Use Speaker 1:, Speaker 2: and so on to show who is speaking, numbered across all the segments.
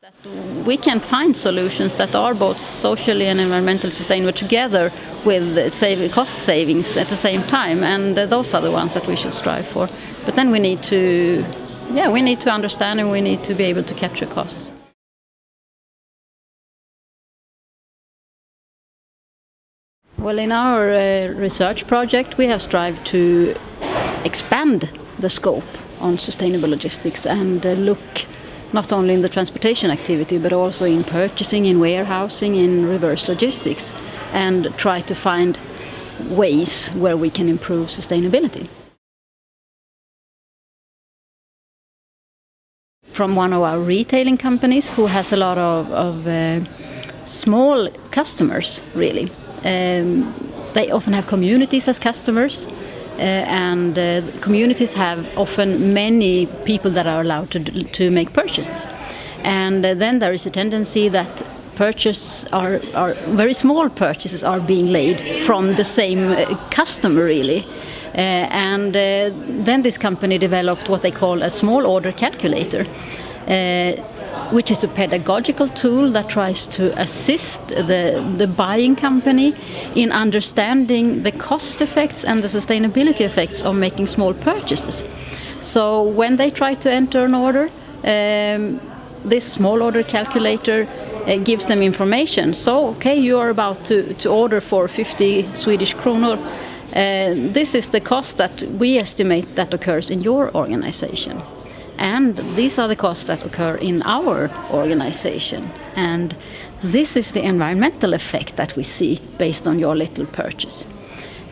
Speaker 1: That we can find solutions that are both socially and environmentally sustainable together with cost savings at the same time, and those are the ones that we should strive for. But then we need to understand, and we need to be able to capture costs. Well, in our research project, we have strived to expand the scope on sustainable logistics and look not only in the transportation activity, but also in purchasing, in warehousing, in reverse logistics, and try to find ways where we can improve sustainability. From one of our retailing companies who has a lot of small customers, really. They often have communities as customers. And communities have often many people that are allowed to make purchases. And then there is a tendency that very small purchases are being made from the same customer, really. And then this company developed what they call a small order calculator, which is a pedagogical tool that tries to assist the buying company in understanding the cost effects and the sustainability effects of making small purchases. So when they try to enter an order, this small order calculator gives them information. So, okay, you are about to order for 50 Swedish kronor. This is the cost that we estimate that occurs in your organization. And these are the costs that occur in our organization. And this is the environmental effect that we see based on your little purchase.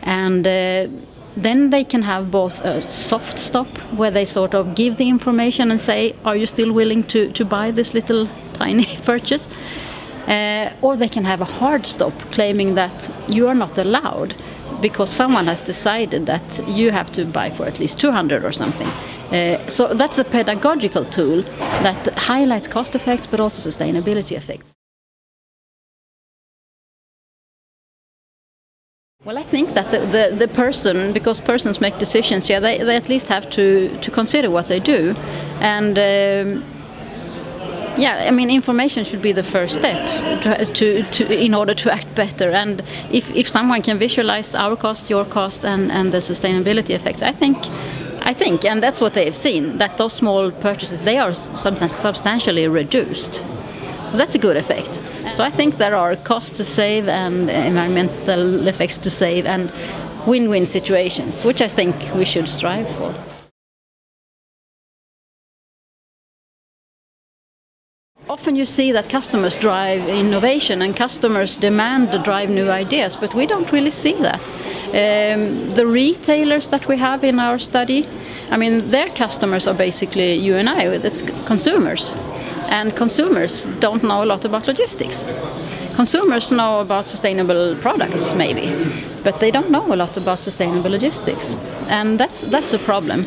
Speaker 1: And then they can have both a soft stop, where they sort of give the information and say, are you still willing to buy this little tiny purchase? Or they can have a hard stop, claiming that you are not allowed because someone has decided that you have to buy for at least 200 or something. So that's a pedagogical tool that highlights cost effects but also sustainability effects. Well, I think that the person, because persons make decisions, they at least have to consider what they do. And information should be the first step in order to act better. And if someone can visualize our cost, your cost, and the sustainability effects, I think, and that's what they have seen, that those small purchases, they are sometimes substantially reduced. So that's a good effect. So I think there are costs to save and environmental effects to save and win-win situations, which I think we should strive for. Often you see that customers drive innovation and customers demand to drive new ideas, but we don't really see that. The retailers that we have in our study, their customers are basically you and I, it's consumers. And consumers don't know a lot about logistics. Consumers know about sustainable products, maybe, but they don't know a lot about sustainable logistics. And that's a problem.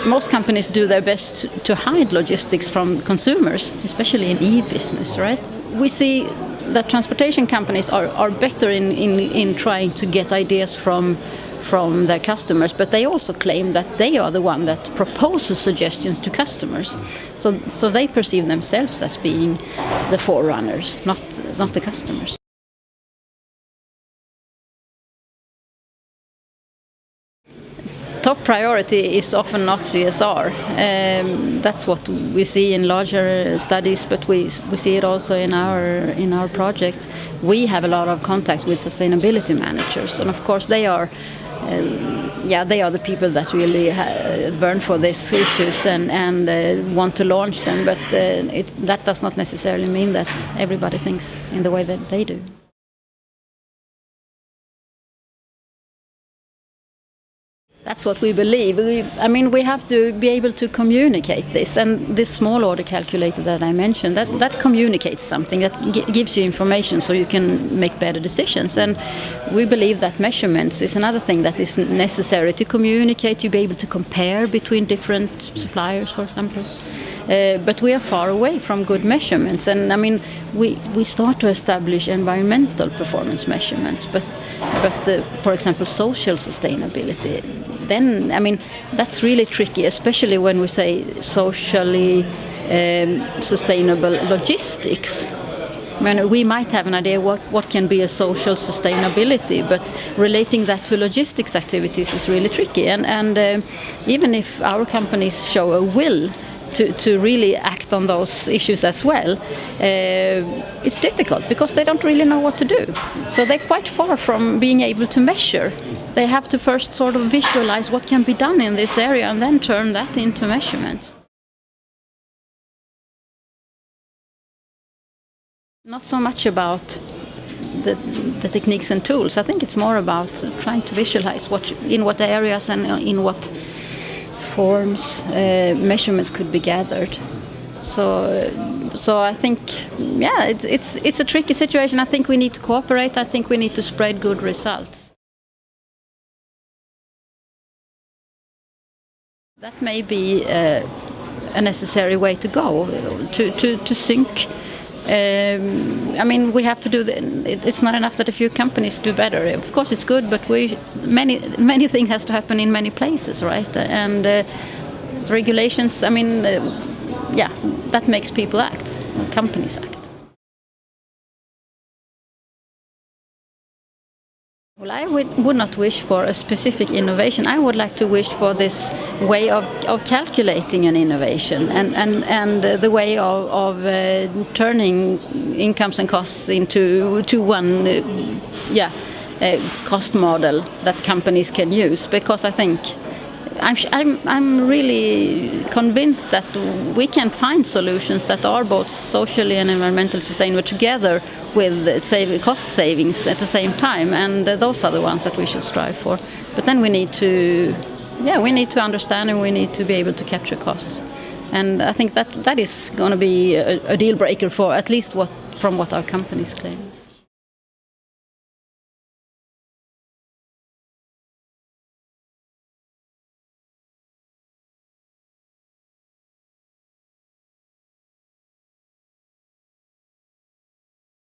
Speaker 1: Most companies do their best to hide logistics from consumers, especially in e-business, right? We see that transportation companies are better in trying to get ideas from their customers, but they also claim that they are the one that proposes suggestions to customers. So they perceive themselves as being the forerunners, not the customers. Top priority is often not CSR. That's what we see in larger studies, but we see it also in our projects. We have a lot of contact with sustainability managers, and of course they are the people that really burn for these issues and want to launch them. But that does not necessarily mean that everybody thinks in the way that they do. That's what we believe. We have to be able to communicate this, and this small order calculator that I mentioned, that communicates something, that gives you information so you can make better decisions. And we believe that measurements is another thing that is necessary to communicate, to be able to compare between different suppliers, for example. But we are far away from good measurements, and we start to establish environmental performance measurements, but for example social sustainability, then that's really tricky, especially when we say socially sustainable logistics. I mean, we might have an idea what can be a social sustainability, but relating that to logistics activities is really tricky. And even if our companies show a will to really act on those issues as well, it's difficult because they don't really know what to do. So they're quite far from being able to measure. They have to first sort of visualize what can be done in this area and then turn that into measurements. Not so much about the techniques and tools. I think it's more about trying to visualize in what areas and in what forms measurements could be gathered. So I think, it's a tricky situation. I think we need to cooperate. I think we need to spread good results. That may be a necessary way to go, to sync. I mean, we have to do. It's not enough that a few companies do better. Of course, it's good, but many things has to happen in many places, right? And regulations. I mean, that makes people act, companies act. Well, I would not wish for a specific innovation. I would like to wish for this way of calculating an innovation and the way of turning incomes and costs into one cost model that companies can use. Because I think I'm really convinced that we can find solutions that are both socially and environmentally sustainable together with cost savings at the same time, and those are the ones that we should strive for. But then we need to understand, and we need to be able to capture costs. And I think that is going to be a deal breaker for at least from what our companies claim.